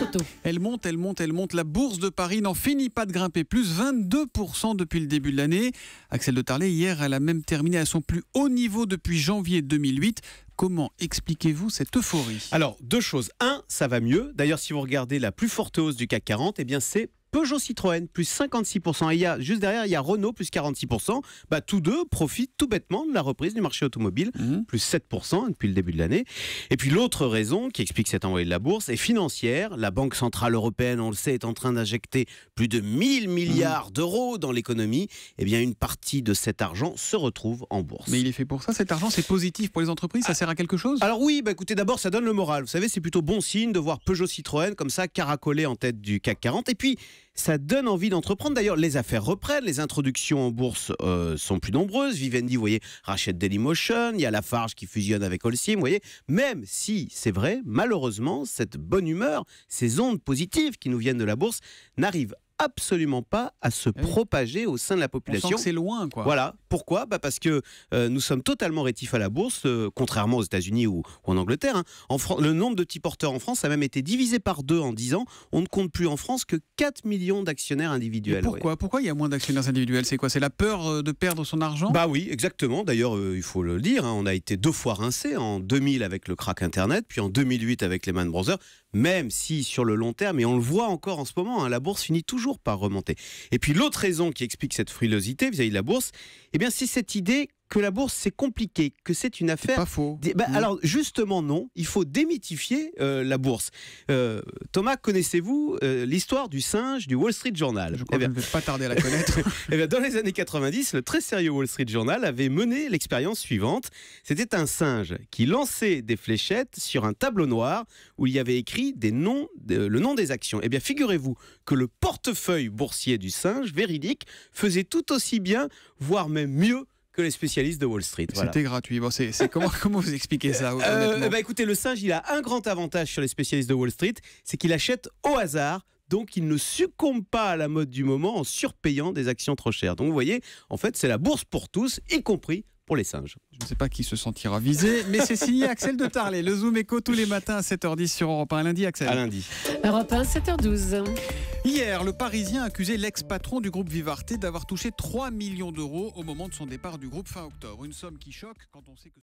Grâce auto. Elle monte, elle monte, elle monte. La bourse de Paris n'en finit pas de grimper. Plus 22% depuis le début de l'année. Axel de Tarlet, hier, elle a même terminé à son plus haut niveau depuis janvier 2008. Comment expliquez-vous cette euphorie ? Alors, deux choses. Un, ça va mieux. D'ailleurs, si vous regardez la plus forte hausse du CAC 40, eh bien c'est Peugeot Citroën, plus 56%. Et juste derrière, il y a Renault, plus 46%. Tous deux profitent tout bêtement de la reprise du marché automobile, plus 7% depuis le début de l'année. Et puis l'autre raison qui explique cette envolée de la bourse est financière. La Banque Centrale Européenne, on le sait, est en train d'injecter plus de 1000 milliards d'euros dans l'économie. Eh bien, une partie de cet argent se retrouve en bourse. Mais il est fait pour ça, cet argent, c'est positif pour les entreprises, ça sert à quelque chose ? Alors oui, écoutez, d'abord, ça donne le moral. Vous savez, c'est plutôt bon signe de voir Peugeot Citroën comme ça caracoler en tête du CAC 40. Et puis, ça donne envie d'entreprendre. D'ailleurs, les affaires reprennent, les introductions en bourse sont plus nombreuses. Vivendi, vous voyez, rachète Dailymotion, il y a Lafarge qui fusionne avec Holcim, vous voyez. Même si, c'est vrai, malheureusement, cette bonne humeur, ces ondes positives qui nous viennent de la bourse, n'arrivent absolument pas à se propager au sein de la population. On sent que c'est loin, quoi. Voilà. Pourquoi ? Parce que nous sommes totalement rétifs à la bourse, contrairement aux États-Unis ou en Angleterre. Le nombre de petits porteurs en France a même été divisé par 2 en 10 ans. On ne compte plus en France que 4 millions d'actionnaires individuels. Pourquoi il y a moins d'actionnaires individuels ? C'est quoi ? C'est la peur de perdre son argent ? Oui, exactement. D'ailleurs, il faut le dire, on a été 2 fois rincés, en 2000 avec le crack Internet, puis en 2008 avec Lehman Brothers, même si sur le long terme, et on le voit encore en ce moment, la bourse finit toujours par remonter. Et puis l'autre raison qui explique cette frilosité vis-à-vis de la bourse, c'est cette idée que la bourse c'est compliqué, que c'est une affaire. C'est pas faux. Alors justement non, il faut démythifier la bourse. Thomas, connaissez-vous l'histoire du singe du Wall Street Journal ? Je crois que je ne vais pas tarder à la connaître. Dans les années 90, le très sérieux Wall Street Journal avait mené l'expérience suivante. C'était un singe qui lançait des fléchettes sur un tableau noir où il y avait écrit le nom des actions. Figurez-vous que le portefeuille boursier du singe, véridique, faisait tout aussi bien, voire même mieux que les spécialistes de Wall Street. C'était gratuit. Comment vous expliquez ça, honnêtement ? Écoutez, le singe, il a un grand avantage sur les spécialistes de Wall Street, c'est qu'il achète au hasard. Donc, il ne succombe pas à la mode du moment en surpayant des actions trop chères. Donc, vous voyez, en fait, c'est la bourse pour tous, y compris pour les singes. Je ne sais pas qui se sentira visé, mais c'est signé Axel de Tarlet. Le Zoom Éco tous les matins à 7h10 sur Europe 1. Lundi, Axel. À lundi. Europe 1, 7h12. Hier, le Parisien accusait l'ex-patron du groupe Vivarté d'avoir touché 3 millions d'euros au moment de son départ du groupe fin octobre. Une somme qui choque quand on sait que...